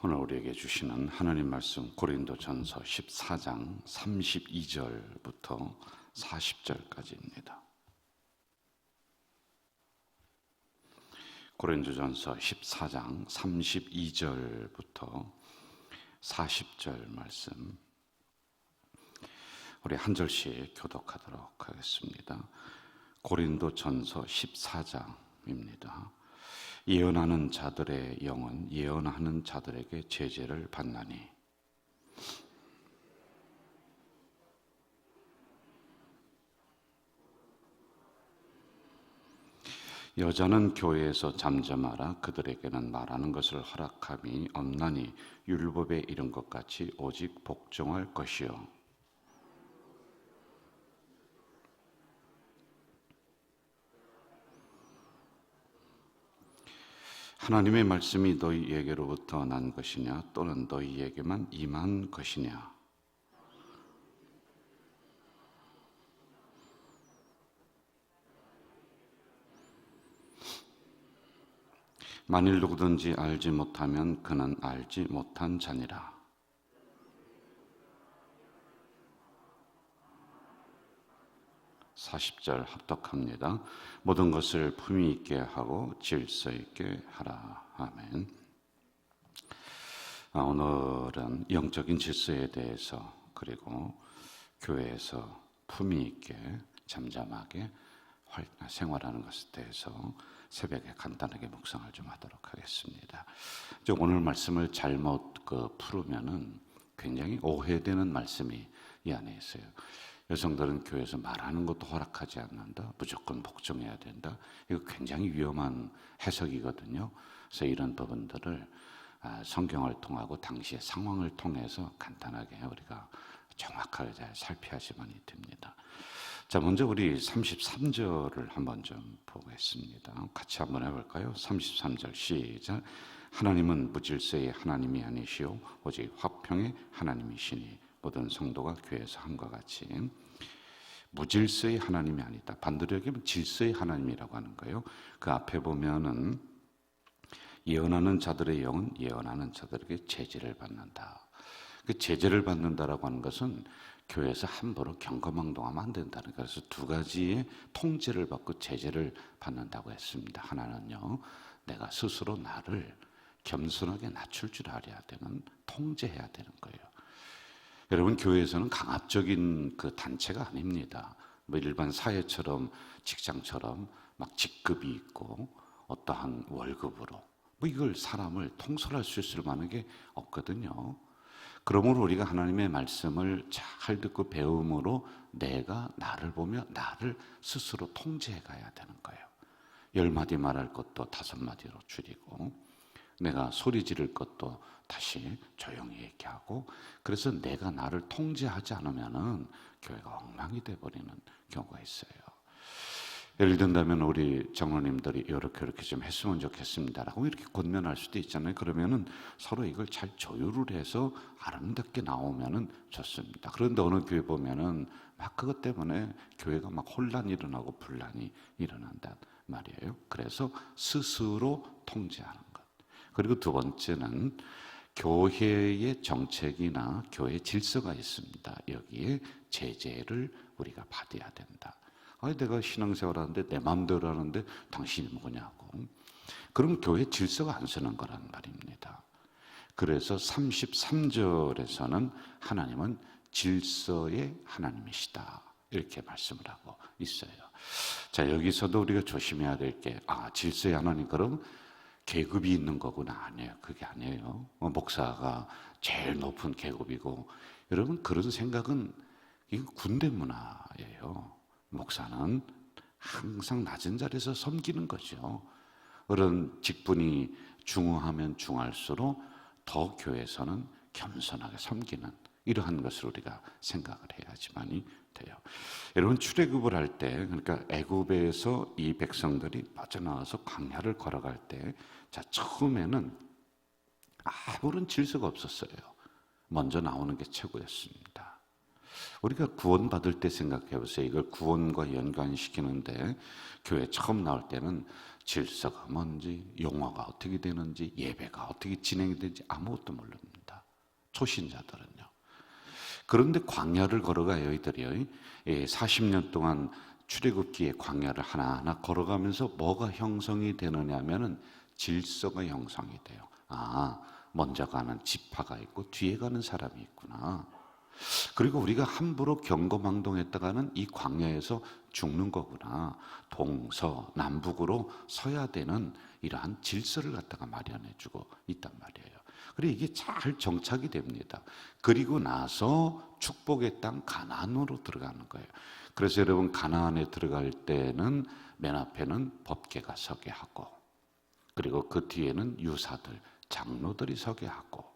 오늘 우리에게 주시는 하나님 말씀 고린도전서 14장 32절부터 40절까지입니다. 고린도전서 14장 32절부터 40절 말씀 우리 한 절씩 교독하도록 하겠습니다. 고린도전서 14장입니다. 예언하는 자들의 영은 예언하는 자들에게 제재를 받나니 여자는 교회에서 잠잠하라. 그들에게는 말하는 것을 허락함이 없나니 율법에 이른 것 같이 오직 복종할 것이요 하나님의 말씀이 너희에게로부터 난 것이냐 또는 너희에게만 임한 것이냐. 만일 누구든지 알지 못하면 그는 알지 못한 자니라. (40절) 합독합니다. 모든 것을 품위 있게 하고 질서 있게 하라. 아멘. 오늘은 영적인 질서에 대해서 그리고 교회에서 품위 있게 잠잠하게 생활하는 것에 대해서 새벽에 간단하게 묵상을 좀 하도록 하겠습니다. 오늘 말씀을 잘못 풀으면은 굉장히 오해되는 말씀이 이 안에 있어요. 여성들은 교회에서 말하는 것도 허락하지 않는다. 무조건 복종해야 된다. 이거 굉장히 위험한 해석이거든요. 그래서 이런 부분들을 성경을 통하고 당시의 상황을 통해서 간단하게 우리가 정확하게 잘 살펴야지만이 됩니다. 자, 먼저 우리 33절을 한번 좀 보겠습니다. 같이 한번 해볼까요? 33절 시작. 하나님은 무질서의 하나님이 아니시오 오직 화평의 하나님이시니 모든 성도가 교회에서 함과 같이 무질서의 하나님이 아니다. 반대로 얘기하면 질서의 하나님이라고 하는 거예요. 그 앞에 보면은 예언하는 자들의 영은 예언하는 자들에게 제재를 받는다. 그 제재를 받는다라고 하는 것은 교회에서 함부로 경거망동하면 안 된다는 거예요. 그래서 두 가지의 통제를 받고 제재를 받는다고 했습니다. 하나는요, 내가 스스로 나를 겸손하게 낮출 줄 알아야 되는, 통제해야 되는 거예요. 여러분, 교회에서는 강압적인 그 단체가 아닙니다. 뭐 일반 사회처럼 직장처럼 막 직급이 있고 어떠한 월급으로 뭐 이걸 사람을 통솔할 수 있을 만한 게 없거든요. 그러므로 우리가 하나님의 말씀을 잘 듣고 배움으로 내가 나를 보며 나를 스스로 통제해 가야 되는 거예요. 10마디 말할 것도 5마디로 줄이고 내가 소리 지를 것도 다시 조용히 얘기하고, 그래서 내가 나를 통제하지 않으면은 교회가 엉망이 돼버리는 경우가 있어요. 예를 든다면 우리 장로님들이 이렇게 좀 했으면 좋겠습니다라고 이렇게 권면할 수도 있잖아요. 그러면은 서로 이걸 잘 조율을 해서 아름답게 나오면은 좋습니다. 그런데 어느 교회 보면은 막 그것 때문에 교회가 막 혼란이 일어나고 분란이 일어난단 말이에요. 그래서 스스로 통제하는 것. 그리고 두 번째는 교회의 정책이나 교회 질서가 있습니다. 여기에 제재를 우리가 받아야 된다. 내가 신앙생활 하는데 내 마음대로 하는데 당신이 뭐냐고. 그럼 교회 질서가 안 서는 거란 말입니다. 그래서 33절에서는 하나님은 질서의 하나님이시다 이렇게 말씀을 하고 있어요. 자, 여기서도 우리가 조심해야 될 게 질서의 하나님, 그럼 계급이 있는 거구나. 아니에요. 그게 아니에요. 목사가 제일 높은 계급이고, 여러분 그런 생각은 이거 군대 문화예요. 목사는 항상 낮은 자리에서 섬기는 거죠. 그런 직분이 중후하면 중할수록 더 교회에서는 겸손하게 섬기는 이러한 것을 우리가 생각을 해야지만이 돼요. 여러분, 출애굽을 할 때, 그러니까 애굽에서 이 백성들이 빠져나와서 광야를 걸어갈 때, 자, 처음에는 아무런 질서가 없었어요. 먼저 나오는 게 최고였습니다. 우리가 구원받을 때 생각해 보세요. 이걸 구원과 연관시키는데 교회 처음 나올 때는 질서가 뭔지, 용어가 어떻게 되는지, 예배가 어떻게 진행이 되는지 아무것도 모릅니다. 초신자들은요. 그런데 광야를 걸어가요. 이들이요. 40년 동안 출애굽기의 광야를 하나하나 걸어가면서 뭐가 형성이 되느냐 하면은 질서가 형성이 돼요. 아, 먼저 가는 지파가 있고 뒤에 가는 사람이 있구나. 그리고 우리가 함부로 경거망동했다가는 이 광야에서 죽는 거구나. 동서남북으로 서야 되는 이러한 질서를 갖다가 마련해 주고 있단 말이에요. 그래 이게 잘 정착이 됩니다. 그리고 나서 축복의 땅 가나안으로 들어가는 거예요. 그래서 여러분 가나안에 들어갈 때는 맨 앞에는 법궤가 서게 하고, 그리고 그 뒤에는 유사들, 장로들이 서게 하고,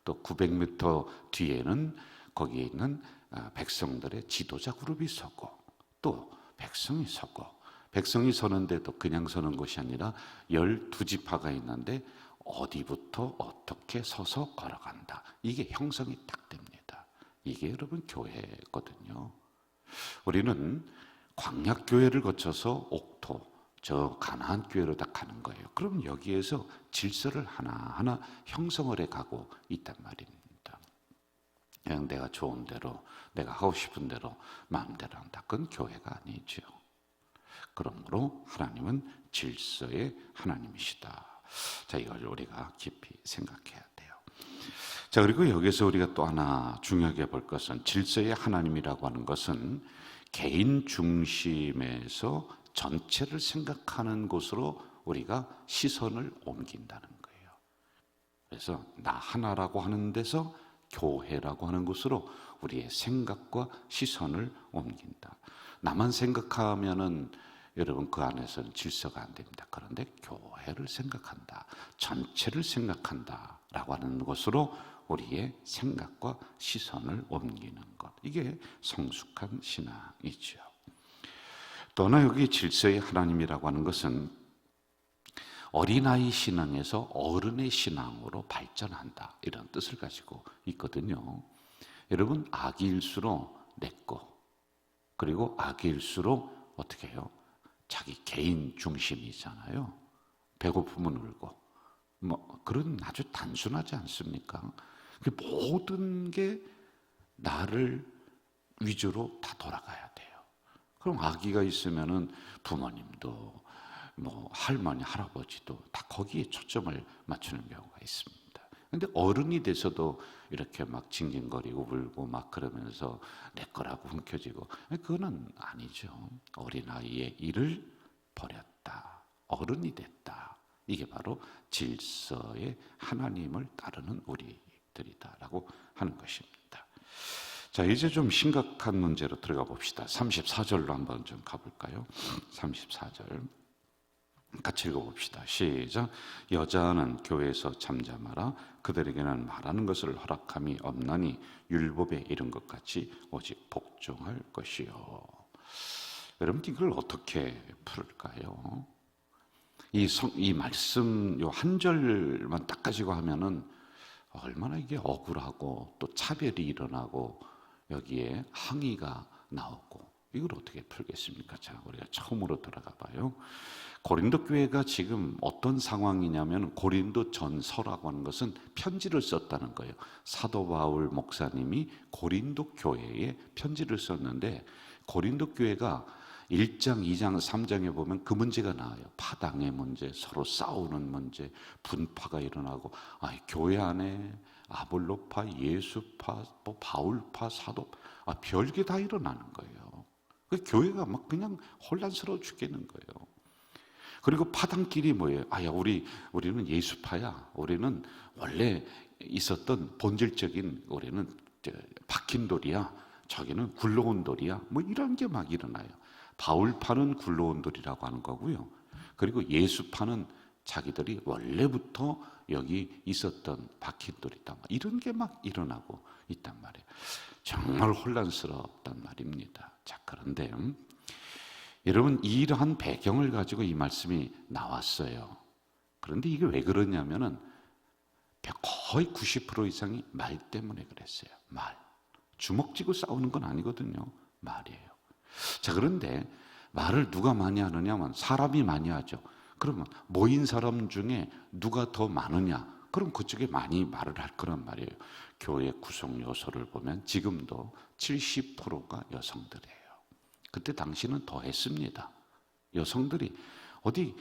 또 900m 뒤에는 거기에 있는 백성들의 지도자 그룹이 서고, 또 백성이 서고, 백성이 서는데도 그냥 서는 것이 아니라 12지파가 있는데 어디부터 어떻게 서서 걸어간다. 이게 형성이 딱 됩니다. 이게 여러분 교회거든요. 우리는 광약교회를 거쳐서 옥토, 저 가나안 교회로 딱 가는 거예요. 그럼 여기에서 질서를 하나하나 형성을 해가고 있단 말입니다. 그냥 내가 좋은 대로, 내가 하고 싶은 대로 마음대로 한다. 그건 교회가 아니죠. 그러므로 하나님은 질서의 하나님이시다. 자, 이걸 우리가 깊이 생각해야 돼요. 자, 그리고 여기서 우리가 또 하나 중요하게 볼 것은, 질서의 하나님이라고 하는 것은 개인 중심에서 전체를 생각하는 곳으로 우리가 시선을 옮긴다는 거예요. 그래서 나 하나라고 하는 데서 교회라고 하는 곳으로 우리의 생각과 시선을 옮긴다. 나만 생각하면은 여러분 그 안에서는 질서가 안 됩니다. 그런데 교회를 생각한다, 전체를 생각한다 라고 하는 것으로 우리의 생각과 시선을 옮기는 것, 이게 성숙한 신앙이죠. 또나 여기 질서의 하나님이라고 하는 것은 어린아이 신앙에서 어른의 신앙으로 발전한다, 이런 뜻을 가지고 있거든요. 여러분, 아기일수록 내꺼, 그리고 아기일수록 어떻게 해요? 자기 개인 중심이잖아요. 배고프면 울고, 뭐 그런 아주 단순하지 않습니까? 그 모든 게 나를 위주로 다 돌아가야 돼요. 그럼 아기가 있으면은 부모님도 뭐 할머니, 할아버지도 다 거기에 초점을 맞추는 경우가 있습니다. 근데 어른이 돼서도 이렇게 막 징징거리고 울고 막 그러면서 내 거라고 움켜쥐고, 그거는 아니죠. 어린아이의 일을 버렸다, 어른이 됐다. 이게 바로 질서의 하나님을 따르는 우리들이다라고 하는 것입니다. 자, 이제 좀 심각한 문제로 들어가 봅시다. 34절로 한번 좀 가볼까요? 34절 같이 읽어봅시다. 시작. 여자는 교회에서 잠잠하라. 그들에게는 말하는 것을 허락함이 없나니 율법에 이른 것 같이 오직 복종할 것이요. 여러분, 이걸 어떻게 풀을까요? 이 말씀 요 한 절만 딱 가지고 하면은 얼마나 이게 억울하고 또 차별이 일어나고 여기에 항의가 나오고, 이걸 어떻게 풀겠습니까? 자, 우리가 처음으로 들어가 봐요. 고린도 교회가 지금 어떤 상황이냐면, 고린도 전서라고 하는 것은 편지를 썼다는 거예요. 사도 바울 목사님이 고린도 교회에 편지를 썼는데, 고린도 교회가 1장, 2장, 3장에 보면 그 문제가 나와요. 파당의 문제, 서로 싸우는 문제, 분파가 일어나고, 교회 안에 아볼로파, 예수파, 뭐 바울파, 사도파, 별게 다 일어나는 거예요. 그 교회가 막 그냥 혼란스러워 죽겠는 거예요. 그리고 파당끼리 뭐예요? 우리는 예수파야. 우리는 원래 있었던 본질적인, 우리는 박힌 돌이야. 저기는 굴러온 돌이야. 뭐 이런 게 막 일어나요. 바울파는 굴러온 돌이라고 하는 거고요. 그리고 예수파는 자기들이 원래부터 여기 있었던 박힌 돌이다. 이런 게 막 일어나고 있단 말이에요. 정말 혼란스럽단 말입니다. 자, 그런데 여러분, 이러한 배경을 가지고 이 말씀이 나왔어요. 그런데 이게 왜 그러냐면은 거의 90% 이상이 말 때문에 그랬어요. 말. 주먹 쥐고 싸우는 건 아니거든요. 말이에요. 자, 그런데 말을 누가 많이 하느냐 하면 사람이 많이 하죠. 그러면 모인 사람 중에 누가 더 많으냐? 그럼 그쪽에 많이 말을 할 거란 말이에요. 교회 구성 요소를 보면 지금도 70%가 여성들이에요. 그때 당시는 더 했습니다. 여성들이 어디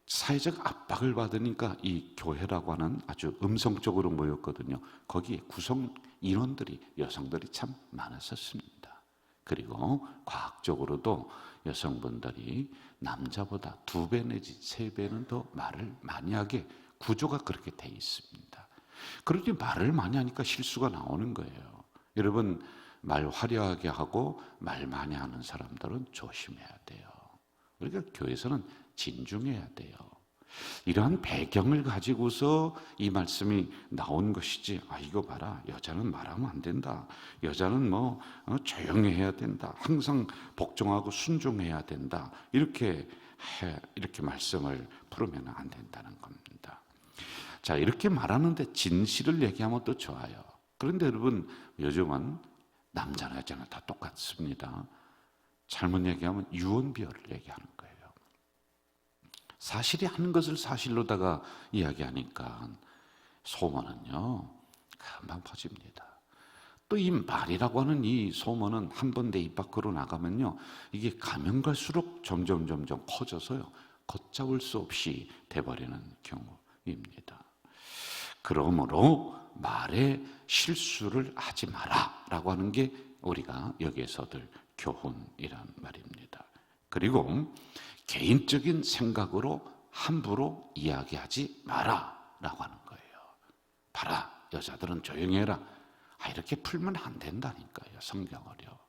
사회적 압박을 받으니까 이 교회라고 하는 아주 음성적으로 모였거든요. 거기에 구성 인원들이 여성들이 참 많았었습니다. 그리고 과학적으로도 여성분들이 남자보다 2배 내지 3배는 더 말을 많이 하게 구조가 그렇게 돼 있습니다. 그러니 말을 많이 하니까 실수가 나오는 거예요. 여러분, 말 화려하게 하고 말 많이 하는 사람들은 조심해야 돼요. 우리가 교회에서는 진중해야 돼요. 이러한 배경을 가지고서 이 말씀이 나온 것이지, 이거 봐라, 여자는 말하면 안 된다, 여자는 조용히 해야 된다, 항상 복종하고 순종해야 된다, 이렇게 말씀을 풀으면 안 된다는 겁니다. 자, 이렇게 말하는데 진실을 얘기하면 또 좋아요. 그런데 여러분, 요즘은 남자나 여자나 다 똑같습니다. 잘못 얘기하면 유언비어를 얘기하는 거예요. 사실이 한 것을 사실로다가 이야기하니까 소문은요 금방 퍼집니다. 또 이 말이라고 하는 이 소문은 한 번 내 입 밖으로 나가면요, 이게 가면 갈수록 점점 커져서요 걷잡을 수 없이 돼버리는 경우입니다. 그러므로 말에 실수를 하지 마라 라고 하는 게 우리가 여기에서 얻을 교훈이란 말입니다. 그리고 개인적인 생각으로 함부로 이야기하지 마라 라고 하는 거예요. 봐라, 여자들은 조용히 해라. 이렇게 풀면 안 된다니까요, 성경을요.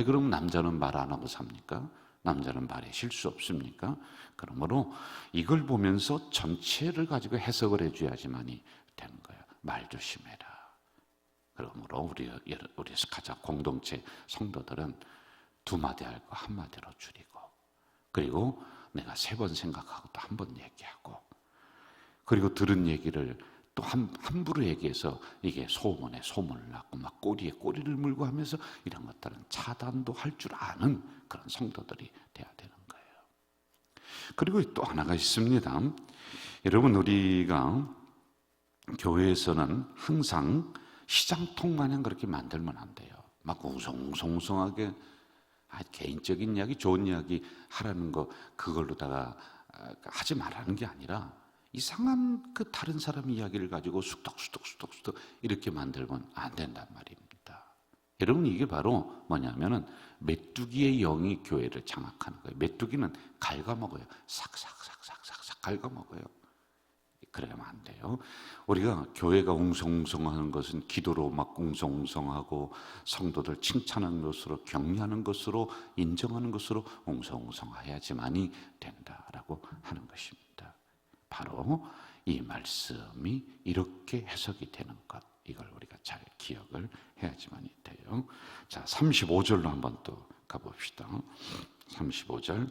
그럼 남자는 말 안 하고 삽니까? 남자는 말에 실수 없습니까? 그러므로 이걸 보면서 전체를 가지고 해석을 해줘야지만이 되는 거예요. 말 조심해라. 그러므로 우리 가장 공동체 성도들은 2마디 할 거 1마디로 줄이고, 그리고 내가 3번 생각하고 또 1번 얘기하고, 그리고 들은 얘기를 또 함부로 얘기해서 이게 소문에 소문을 낳고 막 꼬리에 꼬리를 물고 하면서 이런 것들은 차단도 할 줄 아는 그런 성도들이 돼야 되는 거예요. 그리고 또 하나가 있습니다. 여러분, 우리가 교회에서는 항상 시장통 마냥 그렇게 만들면 안 돼요. 막 웅성웅성하게 개인적인 이야기, 좋은 이야기 하라는 거, 그걸로다가 하지 말라는 게 아니라 이상한 그 다른 사람 이야기를 가지고 수덕수덕 이렇게 만들면 안 된단 말입니다. 여러분, 이게 바로 뭐냐면은 메뚜기의 영이 교회를 장악하는 거예요. 메뚜기는 갉아먹어요. 삭삭삭삭삭 갉아먹어요. 그러면 안 돼요. 우리가 교회가 웅성웅성하는 것은 기도로 막 웅성웅성하고 성도들 칭찬하는 것으로, 격려하는 것으로, 인정하는 것으로 웅성웅성해야지만이 된다라고 하는 것입니다. 바로 이 말씀이 이렇게 해석이 되는 것, 이걸 우리가 잘 기억을 해야지만이 돼요. 자, 35절로 한번 또 가봅시다. 35절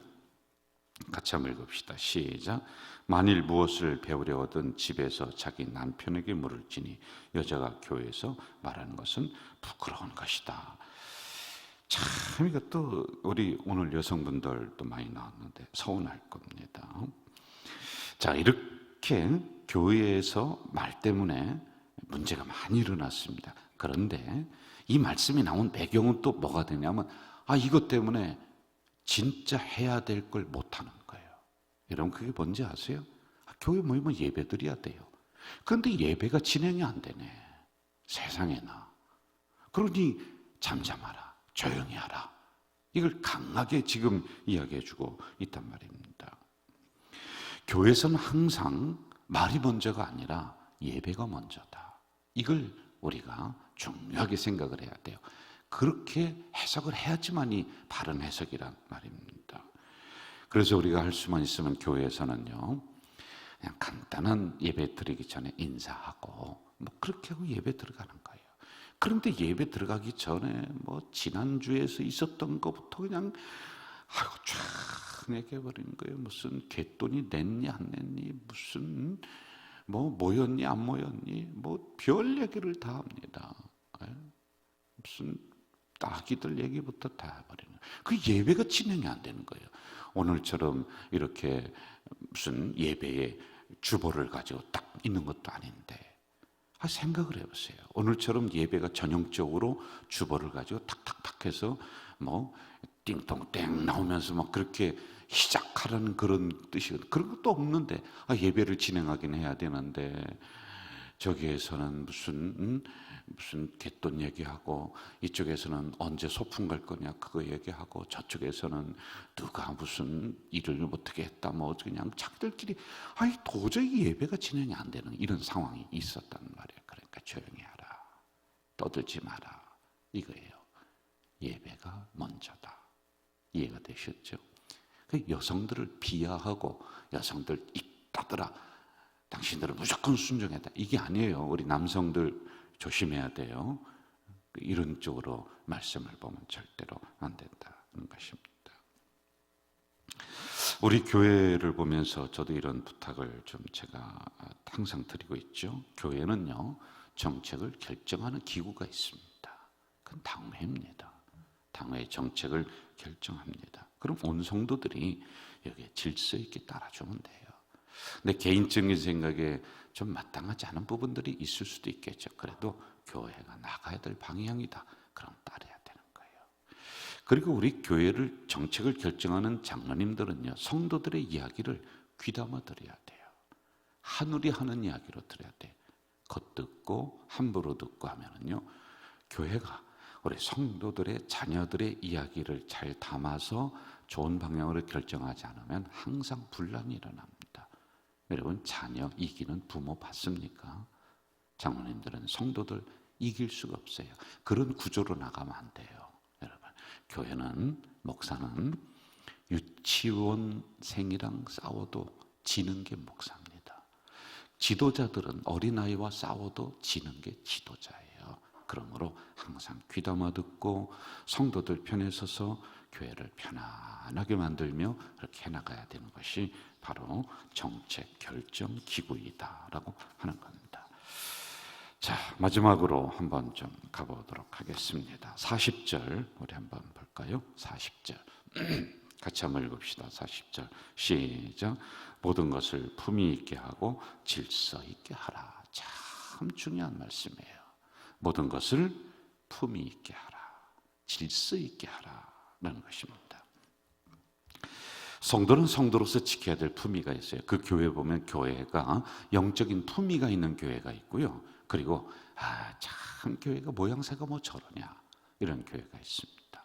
같이 한번 읽읍시다. 시작. 만일 무엇을 배우려거든 집에서 자기 남편에게 물을지니 여자가 교회에서 말하는 것은 부끄러운 것이다. 참, 이것도 우리 오늘 여성분들도 많이 나왔는데 서운할 겁니다. 자, 이렇게 교회에서 말 때문에 문제가 많이 일어났습니다. 그런데 이 말씀이 나온 배경은 또 뭐가 되냐면, 이것 때문에 진짜 해야 될 걸 못하는 거예요. 여러분, 그게 뭔지 아세요? 교회 모이면 예배 드려야 돼요. 그런데 예배가 진행이 안 되네, 세상에나. 그러니 잠잠하라, 조용히 하라, 이걸 강하게 지금 이야기해주고 있단 말입니다. 교회에서는 항상 말이 먼저가 아니라 예배가 먼저다, 이걸 우리가 중요하게 생각을 해야 돼요. 그렇게 해석을 해야지만이 바른 해석이란 말입니다. 그래서 우리가 할 수만 있으면 교회에서는요, 그냥 간단한 예배 드리기 전에 인사하고 그렇게 하고 예배 들어가는 거예요. 그런데 예배 들어가기 전에 지난주에서 있었던 것부터 그냥 쫙 얘기해버리는 거예요. 무슨 갯돈이 냈니 안 냈니, 무슨 모였니 안 모였니, 별 얘기를 다 합니다. 무슨 아기들 얘기부터 다 해버리는, 그 예배가 진행이 안 되는 거예요. 오늘처럼 이렇게 무슨 예배에 주보를 가지고 딱 있는 것도 아닌데, 생각을 해보세요. 오늘처럼 예배가 전형적으로 주보를 가지고 탁탁탁 해서 뭐 띵동땡 나오면서 막 그렇게 시작하라는 그런 뜻이거든요. 그런 것도 없는데 예배를 진행하긴 해야 되는데, 저기에서는 무슨 갯돈 얘기하고, 이쪽에서는 언제 소풍 갈 거냐 그거 얘기하고, 저쪽에서는 누가 무슨 일을 어떻게 했다 뭐 그냥 자기들끼리 도저히 예배가 진행이 안 되는 이런 상황이 있었단 말이에요. 그러니까 조용히 하라, 떠들지 마라 이거예요. 예배가 먼저다. 이해가 되셨죠? 그 여성들을 비하하고 여성들 입 닫으라, 당신들은 무조건 순종해야 돼, 이게 아니에요. 우리 남성들 조심해야 돼요. 이런 쪽으로 말씀을 보면 절대로 안 된다는 것입니다. 우리 교회를 보면서 저도 이런 부탁을 좀 제가 항상 드리고 있죠. 교회는요, 정책을 결정하는 기구가 있습니다. 그건 당회입니다. 당회의 정책을 결정합니다. 그럼 온 성도들이 여기에 질서 있게 따라주면 돼요. 근데 개인적인 생각에 좀 마땅하지 않은 부분들이 있을 수도 있겠죠. 그래도 교회가 나가야 될 방향이다. 그럼 따라야 되는 거예요. 그리고 우리 교회를 정책을 결정하는 장로님들은요, 성도들의 이야기를 귀담아 들어야 돼요. 하늘이 하는 이야기로 들어야 돼. 겉듣고 함부로 듣고 하면은요, 교회가 우리 성도들의 자녀들의 이야기를 잘 담아서 좋은 방향으로 결정하지 않으면 항상 분란이 일어납니다. 여러분, 자녀 이기는 부모 봤습니까? 장로님들은 성도들 이길 수가 없어요. 그런 구조로 나가면 안 돼요. 여러분, 교회는, 목사는 유치원생이랑 싸워도 지는 게 목사입니다. 지도자들은 어린아이와 싸워도 지는 게 지도자예요. 그러므로 항상 귀담아 듣고 성도들 편에 서서 교회를 편안하게 만들며 그렇게 해나가야 되는 것이 바로 정책 결정 기구이다라고 하는 겁니다. 자, 마지막으로 한번 좀 가보도록 하겠습니다. 40절 우리 한번 볼까요? 40절 같이 한번 읽읍시다. 40절 시작. 모든 것을 품위 있게 하고 질서 있게 하라. 참 중요한 말씀이에요. 모든 것을 품위 있게 하라, 질서 있게 하라라는 것입니다. 성도는 성도로서 지켜야 될 품위가 있어요. 그 교회 보면 교회가 영적인 품위가 있는 교회가 있고요. 그리고 참 교회가 모양새가 뭐 저러냐 이런 교회가 있습니다.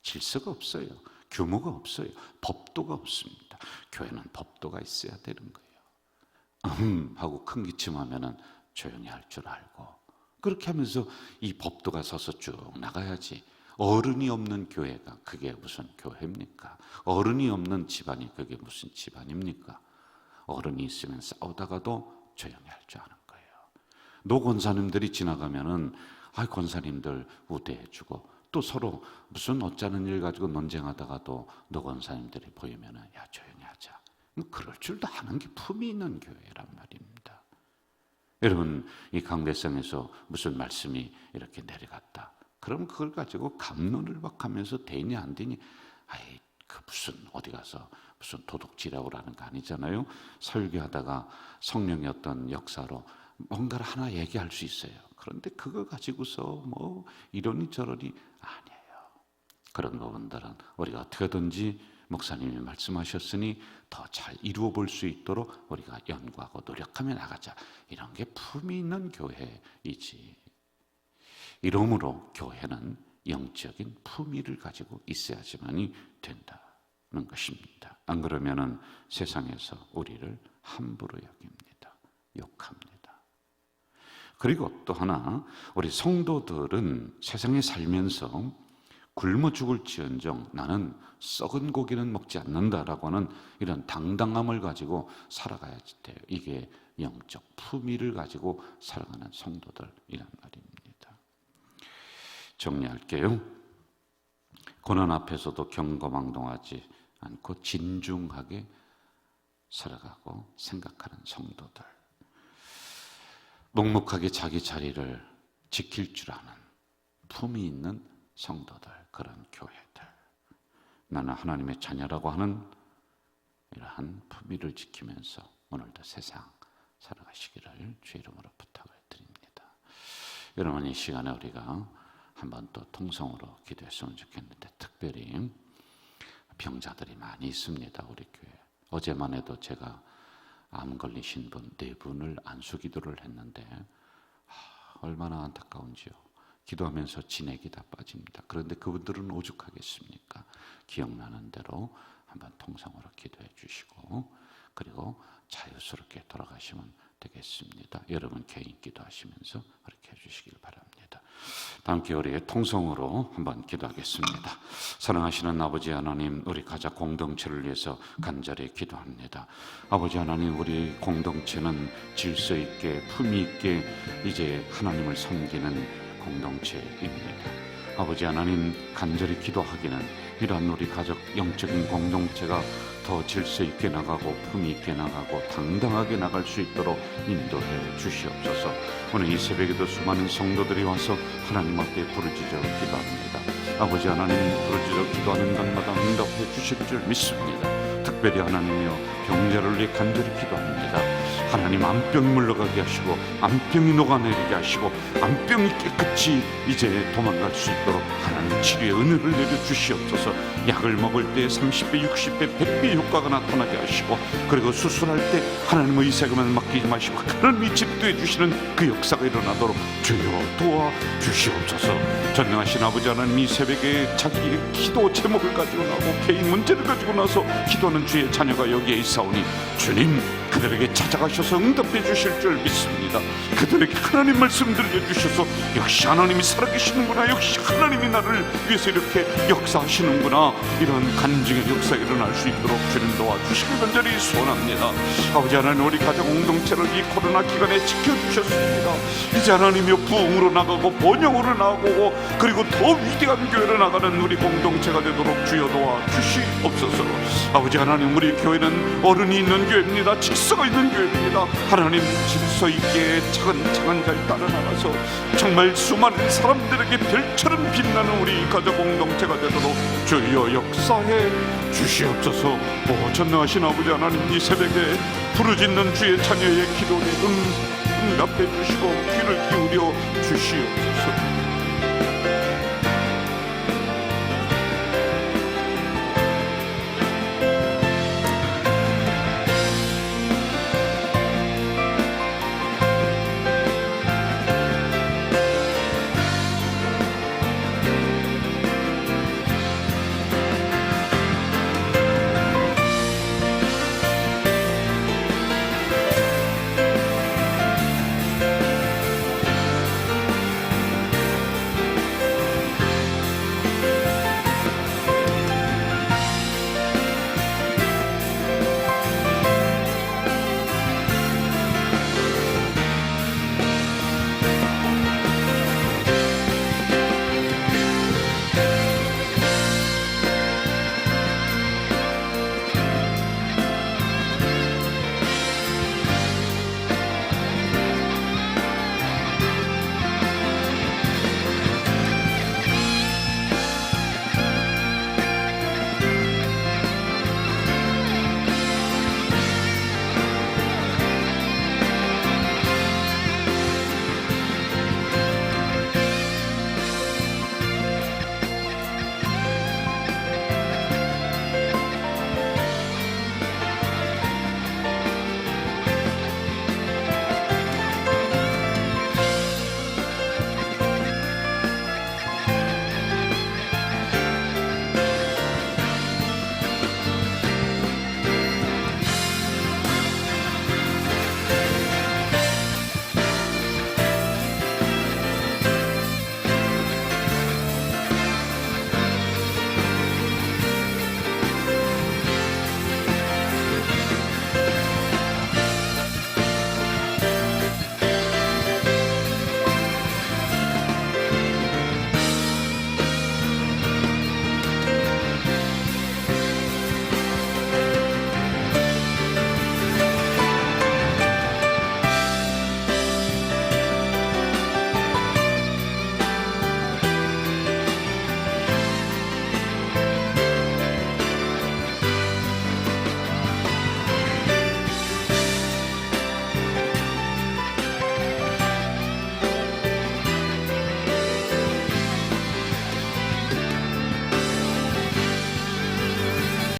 질서가 없어요. 규모가 없어요. 법도가 없습니다. 교회는 법도가 있어야 되는 거예요. 하고 큰 기침하면은 조용히 할 줄 알고, 그렇게 하면서 이 법도가 서서 쭉 나가야지. 어른이 없는 교회가 그게 무슨 교회입니까? 어른이 없는 집안이 그게 무슨 집안입니까? 어른이 있으면 싸우다가도 조용히 할 줄 아는 거예요. 노 권사님들이 지나가면은 권사님들 우대해주고, 또 서로 무슨 어쩌는 일 가지고 논쟁하다가도 노 권사님들이 보이면은 야 조용히 하자. 그럴 줄도 아는 게 품이 있는 교회란 말입니다. 여러분, 이 강대상에서 무슨 말씀이 이렇게 내려갔다. 그럼 그걸 가지고 갑론을 막 하면서 되니 안 되니, 그 무슨 어디 가서 무슨 도둑질하고 라는 거 아니잖아요. 설교하다가 성령의 어떤 역사로 뭔가를 하나 얘기할 수 있어요. 그런데 그거 가지고서 뭐 이러니 저러니 아니에요. 그런 부분들은 우리가 어떻게든지 목사님이 말씀하셨으니 더 잘 이루어 볼 수 있도록 우리가 연구하고 노력하며 나가자. 이런 게 품이 있는 교회이지. 이러므로 교회는 영적인 품위를 가지고 있어야지만이 된다는 것입니다. 안 그러면은 세상에서 우리를 함부로 여깁니다. 욕합니다. 그리고 또 하나, 우리 성도들은 세상에 살면서 굶어 죽을지언정 나는 썩은 고기는 먹지 않는다라고 하는 이런 당당함을 가지고 살아가야 돼요. 이게 영적 품위를 가지고 살아가는 성도들이란 말입니다. 정리할게요. 고난 앞에서도 경거망동하지 않고 진중하게 살아가고 생각하는 성도들, 묵묵하게 자기 자리를 지킬 줄 아는 품위 있는 성도들, 그런 교회들. 나는 하나님의 자녀라고 하는 이러한 품위를 지키면서 오늘도 세상 살아가시기를 주 이름으로 부탁을 드립니다. 여러분, 이 시간에 우리가 한번 또 통성으로 기도했으면 좋겠는데, 특별히 병자들이 많이 있습니다. 우리 교회. 어제만 해도 제가 암 걸리신 분 4분을 안수기도를 했는데 얼마나 안타까운지요. 기도하면서 진액이 다 빠집니다. 그런데 그분들은 오죽하겠습니까? 기억나는 대로 한번 통성으로 기도해 주시고, 그리고 자유스럽게 돌아가시면 되겠습니다. 여러분 개인 기도하시면서 그렇게 해주시길 바랍니다. 다음 기회에 통성으로 한번 기도하겠습니다. 사랑하시는 아버지 하나님, 우리 가족 공동체를 위해서 간절히 기도합니다. 아버지 하나님, 우리 공동체는 질서 있게 품위 있게 이제 하나님을 섬기는 공동체입니다. 아버지 하나님, 간절히 기도하기는 이러한 우리 가족 영적인 공동체가 더 질서 있게 나가고 품위 있게 나가고 당당하게 나갈 수 있도록 인도해 주시옵소서. 오늘 이 새벽에도 수많은 성도들이 와서 하나님 앞에 부르짖어 기도합니다. 아버지 하나님, 부르짖어 기도하는 것마다 응답해 주실 줄 믿습니다. 특별히 하나님이여, 병자를 위해 간절히 기도합니다. 하나님, 암병이 물러가게 하시고 암병이 녹아내리게 하시고 암병이 깨끗이 이제 도망갈 수 있도록 하나님 치료의 은혜를 내려주시옵소서. 약을 먹을 때 30배, 60배, 100배 효과가 나타나게 하시고, 그리고 수술할 때 하나님 의사에게만 맡기지 마시고 하나님이 집도해 주시는 그 역사가 일어나도록 주여 도와주시옵소서. 전능하신 아버지 하나님, 이 새벽에 자기의 기도 제목을 가지고 나오고 개인 문제를 가지고 나서 기도하는 주의 자녀가 여기에 있사오니 주님, 그들에게 찾아가셔서 응답해 주실 줄 믿습니다. 그들에게 하나님 말씀 들려주셔서 역시 하나님이 살아계시는구나, 역시 하나님이 나를 위해서 이렇게 역사하시는구나, 이런 간증의 역사가 일어날 수 있도록 주님 도와주시길 간절히 소원합니다. 아버지 하나님, 우리 가족 공동체를 이 코로나 기간에 지켜주셨습니다. 이제 하나님이 부흥으로 나가고 번영으로 나가고 그리고 더 위대한 교회로 나가는 우리 공동체가 되도록 주여 도와주시옵소서. 아버지 하나님, 우리 교회는 어른이 있는 교회입니다. 질서가 있는 교회입니다. 하나님, 질서 있게 차근차근 잘 따라 나가서 정말 수많은 사람들에게 별처럼 빛나는 우리 가족 공동체가 되도록 주여 역사해 주시옵소서. 전능하신 아버지 하나님, 이 새벽에 부르짖는 주의 자녀의 기도에 응답해 주시고 귀를 기울여 주시옵소서.